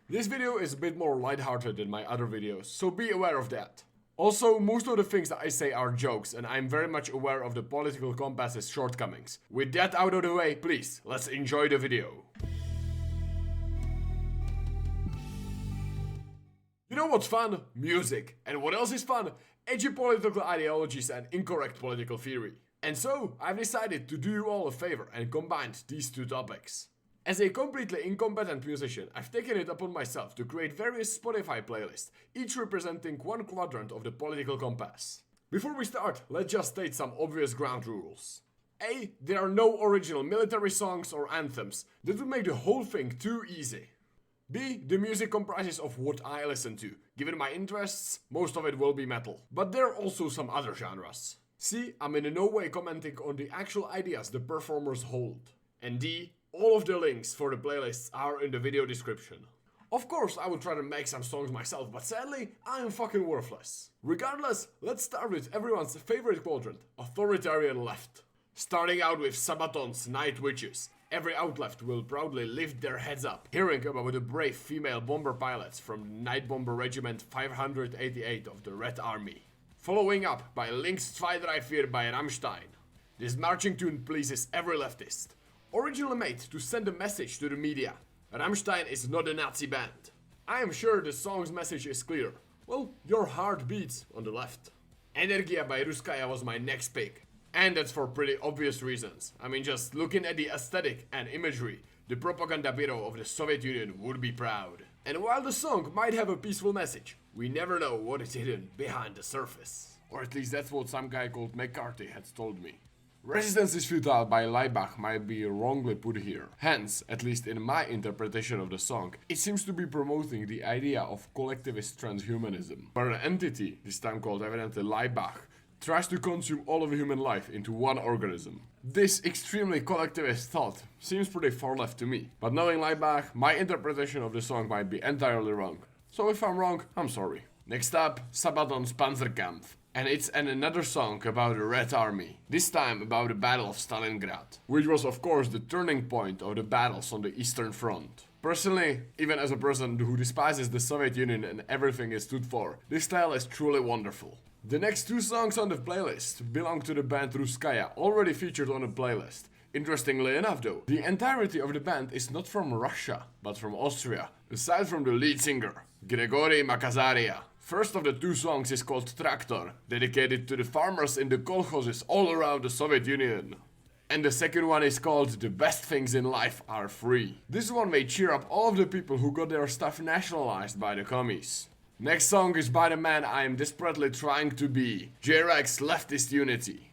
This video is a bit more lighthearted than my other videos, so be aware of that. Also, most of the things that I say are jokes, and I'm very much aware of the political compass's shortcomings. With that out of the way, please, let's enjoy the video. You know what's fun? Music. And what else is fun? Edgy political ideologies and incorrect political theory. And so, I've decided to do you all a favor and combined these two topics. As a completely incompetent musician, I've taken it upon myself to create various Spotify playlists, each representing one quadrant of the political compass. Before we start, let's just state some obvious ground rules. A. There are no original military songs or anthems. That would make the whole thing too easy. B. The music comprises of what I listen to. Given my interests, most of it will be metal. But there are also some other genres. C. I'm in no way commenting on the actual ideas the performers hold. And D. All of the links for the playlists are in the video description. Of course, I would try to make some songs myself, but sadly, I am fucking worthless. Regardless, let's start with everyone's favorite quadrant, Authoritarian Left. Starting out with Sabaton's Night Witches. Every Auth Left will proudly lift their heads up, hearing about the brave female bomber pilots from the Night Bomber Regiment 588 of the Red Army. Following up by Links XIII by Rammstein. This marching tune pleases every leftist. Originally made to send a message to the media. Rammstein is not a Nazi band. I am sure the song's message is clear. Well, your heart beats on the left. Energia by Ruskaya was my next pick. And that's for pretty obvious reasons. I mean, just looking at the aesthetic and imagery, the propaganda bureau of the Soviet Union would be proud. And while the song might have a peaceful message, we never know what is hidden behind the surface. Or at least that's what some guy called McCarthy had told me. Resistance is Futile by Leibach might be wrongly put here. Hence, at least in my interpretation of the song, it seems to be promoting the idea of collectivist transhumanism, where an entity, this time called evidently Leibach, tries to consume all of human life into one organism. This extremely collectivist thought seems pretty far left to me, but knowing Leibach, my interpretation of the song might be entirely wrong. So if I'm wrong, I'm sorry. Next up, Sabaton's Panzerkampf. And it's another song about the Red Army, this time about the Battle of Stalingrad, which was of course the turning point of the battles on the Eastern Front. Personally, even as a person who despises the Soviet Union and everything it stood for, this style is truly wonderful. The next two songs on the playlist belong to the band Ruskaya, already featured on the playlist. Interestingly enough though, the entirety of the band is not from Russia, but from Austria, aside from the lead singer, Grigory Makazaria. First of the two songs is called Traktor, dedicated to the farmers in the kolkhozes all around the Soviet Union. And the second one is called The Best Things in Life Are Free. This one may cheer up all of the people who got their stuff nationalized by the commies. Next song is by the man I am desperately trying to be, Jreg's Leftist Unity.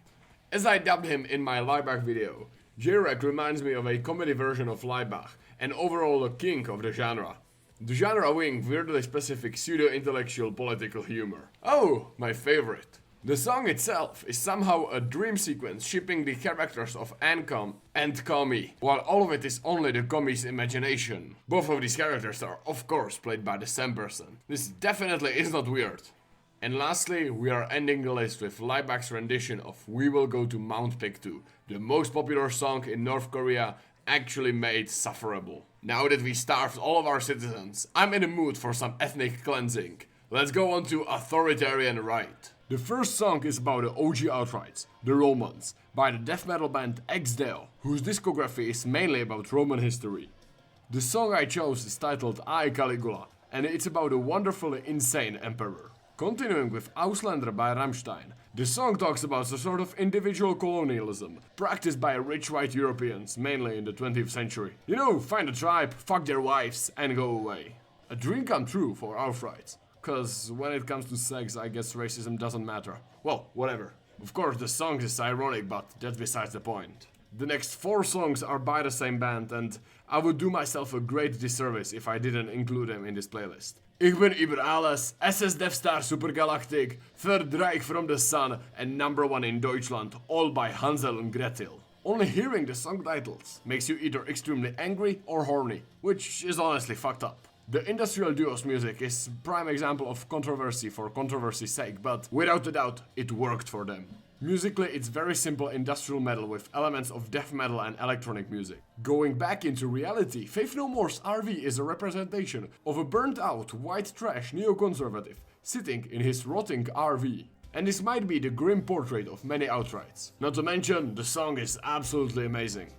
As I dubbed him in my Leibach video, Jreg reminds me of a comedy version of Leibach, and overall a king of the genre. The genre wing weirdly specific pseudo-intellectual political humor. Oh, my favorite. The song itself is somehow a dream sequence shipping the characters of Ancom and Commie, while all of it is only the Commie's imagination. Both of these characters are of course played by the same person. This definitely is not weird. And lastly, we are ending the list with Leibach's rendition of We Will Go to Mount Pictou, the most popular song in North Korea, actually made sufferable. Now that we starved all of our citizens, I'm in the mood for some ethnic cleansing. Let's go on to Authoritarian Right. The first song is about the OG outrights, the Romans, by the death metal band XIII, whose discography is mainly about Roman history. The song I chose is titled I Caligvla, and it's about a wonderfully insane emperor. Continuing with Ausländer by Rammstein, the song talks about the sort of individual colonialism practiced by rich white Europeans, mainly in the 20th century. You know, find a tribe, fuck their wives, and go away. A dream come true for Auth Right. Cause when it comes to sex, I guess racism doesn't matter. Well, whatever. Of course, the song is ironic, but that's besides the point. The next four songs are by the same band, and I would do myself a great disservice if I didn't include them in this playlist. Ich bin über alles, SS Death Star Supergalactic, Third Reich from the Sun, and number one in Deutschland, all by Hansel and Gretel. Only hearing the song titles makes you either extremely angry or horny, which is honestly fucked up. The industrial duo's music is prime example of controversy for controversy's sake, but without a doubt, it worked for them. Musically, it's very simple industrial metal with elements of death metal and electronic music. Going back into reality, Faith No More's RV is a representation of a burnt out, white trash neoconservative sitting in his rotting RV. And this might be the grim portrait of many outrights. Not to mention, the song is absolutely amazing.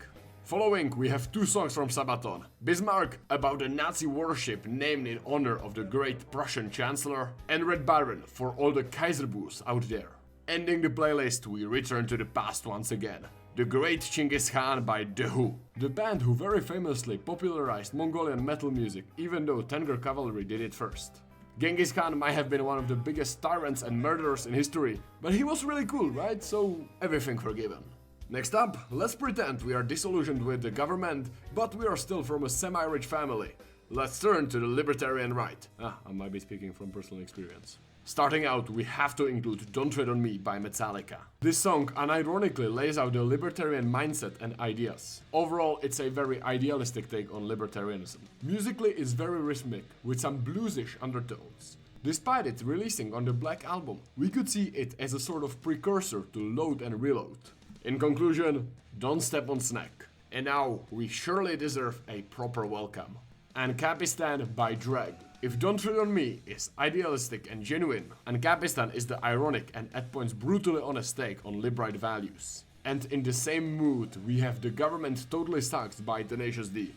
Following, we have two songs from Sabaton. Bismarck, about a Nazi warship named in honor of the great Prussian Chancellor, and Red Baron, for all the Kaiserboos out there. Ending the playlist, we return to the past once again. The Great Chinggis Khan by The Who. The band who very famously popularized Mongolian metal music, even though Tenger Cavalry did it first. Genghis Khan might have been one of the biggest tyrants and murderers in history, but he was really cool, right? So everything forgiven. Next up, let's pretend we are disillusioned with the government, but we are still from a semi-rich family. Let's turn to the Libertarian Right. I might be speaking from personal experience. Starting out, we have to include Don't Tread on Me by Metallica. This song unironically lays out the libertarian mindset and ideas. Overall, it's a very idealistic take on libertarianism. Musically, it's very rhythmic, with some bluesish undertones. Despite it releasing on the Black Album, we could see it as a sort of precursor to Load and Reload. In conclusion, don't step on Snack. And now, we surely deserve a proper welcome. Ancapistan by Jreg. If Don't Tread on Me is idealistic and genuine, Ancapistan is the ironic and at points brutally honest take on Lib Right values. And in the same mood, we have The Government Totally Sucks by Tenacious D.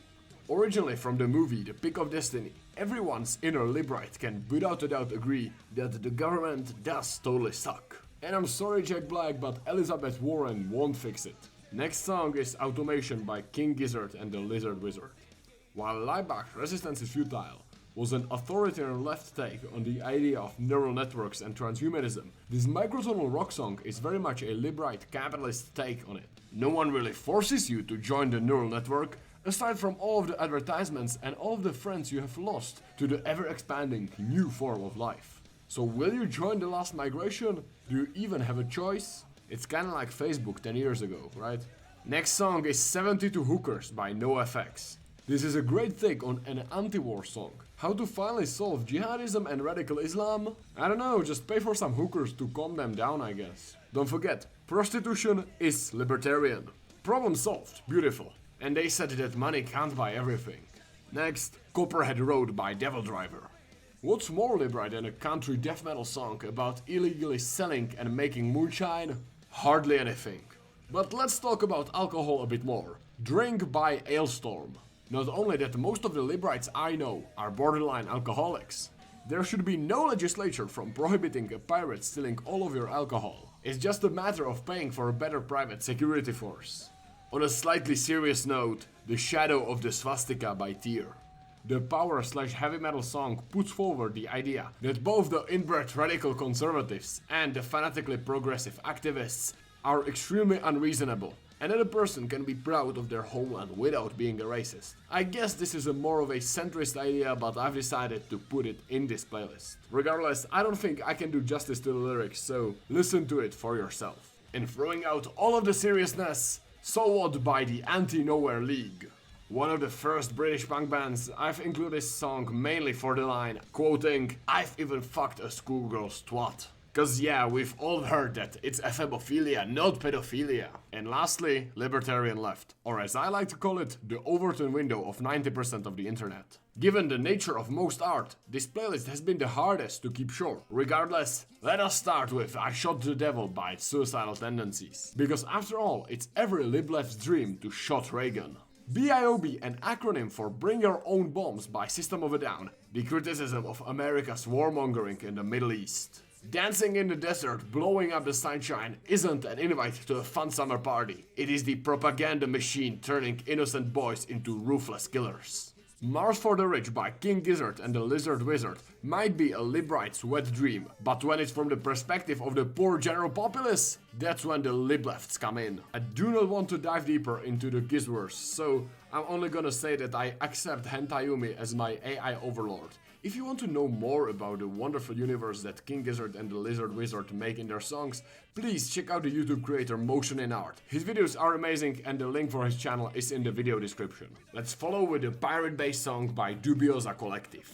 Originally from the movie The Pick of Destiny, everyone's inner Lib Right can without a doubt agree that the government does totally suck. And I'm sorry Jack Black, but Elizabeth Warren won't fix it. Next song is Automation by King Gizzard and the Lizard Wizard. While Leibach's Resistance is Futile was an authoritarian left take on the idea of neural networks and transhumanism, this microtonal rock song is very much a Lib Right capitalist take on it. No one really forces you to join the neural network, aside from all of the advertisements and all of the friends you have lost to the ever-expanding new form of life. So will you join the last migration? Do you even have a choice? It's kinda like Facebook 10 years ago, right? Next song is 72 Hookers by NoFX. This is a great take on an anti-war song. How to finally solve jihadism and radical Islam? I don't know, just pay for some hookers to calm them down, I guess. Don't forget, prostitution is libertarian. Problem solved, beautiful. And they said that money can't buy everything. Next, Copperhead Road by Devil Driver. What's more Lib Right than a country death metal song about illegally selling and making moonshine? Hardly anything. But let's talk about alcohol a bit more. Drink by Ailstorm. Not only that most of the Lib Rights I know are borderline alcoholics. There should be no legislation from prohibiting a pirate stealing all of your alcohol. It's just a matter of paying for a better private security force. On a slightly serious note, The Shadow of the Swastika by Tyr. The power/heavy metal song puts forward the idea that both the inbred radical conservatives and the fanatically progressive activists are extremely unreasonable, and that a person can be proud of their homeland without being a racist. I guess this is a more of a centrist idea, but I've decided to put it in this playlist. Regardless, I don't think I can do justice to the lyrics, so listen to it for yourself. And throwing out all of the seriousness, So What by the Anti-Nowhere League. One of the first British punk bands, I've included this song mainly for the line, quoting, "I've even fucked a schoolgirl's twat." Cause yeah, we've all heard that it's ephebophilia, not pedophilia. And lastly, Libertarian Left, or as I like to call it, the Overton window of 90% of the internet. Given the nature of most art, this playlist has been the hardest to keep short. Regardless, let us start with I Shot the Devil by its suicidal tendencies. Because after all, it's every Lib Left's dream to shot Reagan. BIOB, an acronym for Bring Your Own Bombs by System of a Down, the criticism of America's warmongering in the Middle East. Dancing in the desert, blowing up the sunshine isn't an invite to a fun summer party. It is the propaganda machine turning innocent boys into ruthless killers. Mars for the Rich by King Gizzard and the Lizard Wizard might be a Lib Right's wet dream, but when it's from the perspective of the poor general populace, that's when the Lib Lefts come in. I do not want to dive deeper into the Gizwords, so I'm only gonna say that I accept Hentayumi as my AI overlord. If you want to know more about the wonderful universe that King Gizzard and the Lizard Wizard make in their songs, please check out the YouTube creator Motion in Art. His videos are amazing and the link for his channel is in the video description. Let's follow with the pirate-based song by Dubioza Kolektiv.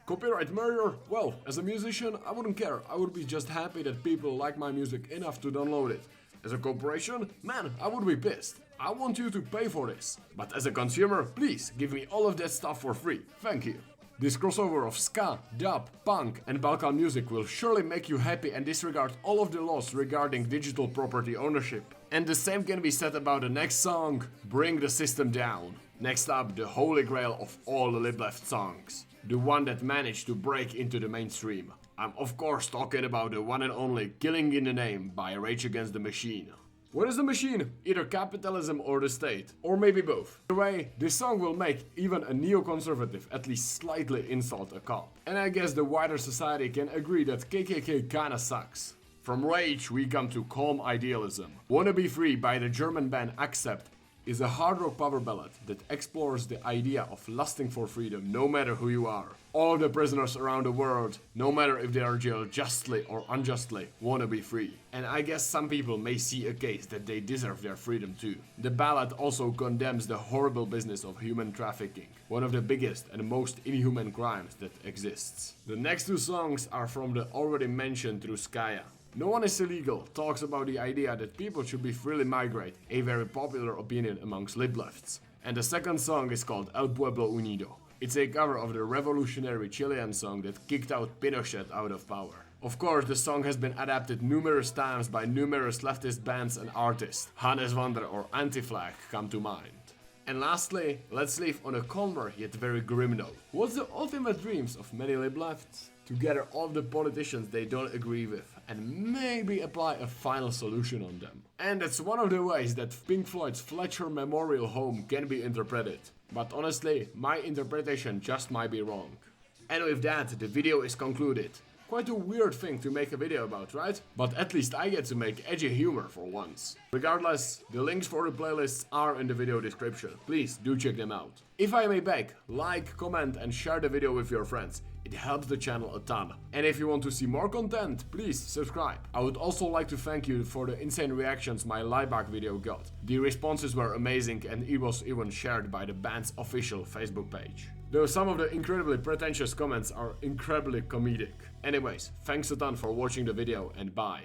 Copyright murder? Well, as a musician, I wouldn't care. I would be just happy that people like my music enough to download it. As a corporation, man, I would be pissed. I want you to pay for this. But as a consumer, please give me all of that stuff for free. Thank you. This crossover of ska, dub, punk and Balkan music will surely make you happy and disregard all of the laws regarding digital property ownership. And the same can be said about the next song, Bring the System Down. Next up, the holy grail of all the Lib Left songs. The one that managed to break into the mainstream. I'm of course talking about the one and only Killing in the Name by Rage Against the Machine. What is the machine? Either capitalism or the state, or maybe both. Either way, this song will make even a neoconservative at least slightly insult a cop. And I guess the wider society can agree that KKK kinda sucks. From Rage we come to Calm Idealism. Wanna Be Free by the German band Accept is a hard rock power ballad that explores the idea of lusting for freedom no matter who you are. All the prisoners around the world, no matter if they are jailed justly or unjustly, wanna be free. And I guess some people may see a case that they deserve their freedom too. The ballad also condemns the horrible business of human trafficking, one of the biggest and most inhuman crimes that exists. The next two songs are from the already mentioned Truskaya. No One Is Illegal talks about the idea that people should be freely migrate, a very popular opinion amongst Lib Lefts. And the second song is called El Pueblo Unido. It's a cover of the revolutionary Chilean song that kicked out Pinochet out of power. Of course, the song has been adapted numerous times by numerous leftist bands and artists. Hannes Wander or Anti-Flag come to mind. And lastly, let's leave on a calmer yet very grim note. What's the ultimate dreams of many Lib Lefts? To gather all the politicians they don't agree with and maybe apply a final solution on them. And that's one of the ways that Pink Floyd's Fletcher Memorial Home can be interpreted. But honestly, my interpretation just might be wrong. And with that, the video is concluded. Quite a weird thing to make a video about, right? But at least I get to make edgy humor for once. Regardless, the links for the playlists are in the video description. Please do check them out. If I may beg, like, comment and share the video with your friends. It helps the channel a ton. And if you want to see more content, please subscribe. I would also like to thank you for the insane reactions my Laibach video got. The responses were amazing and it was even shared by the band's official Facebook page. Though some of the incredibly pretentious comments are incredibly comedic. Anyways, thanks a ton for watching the video and bye.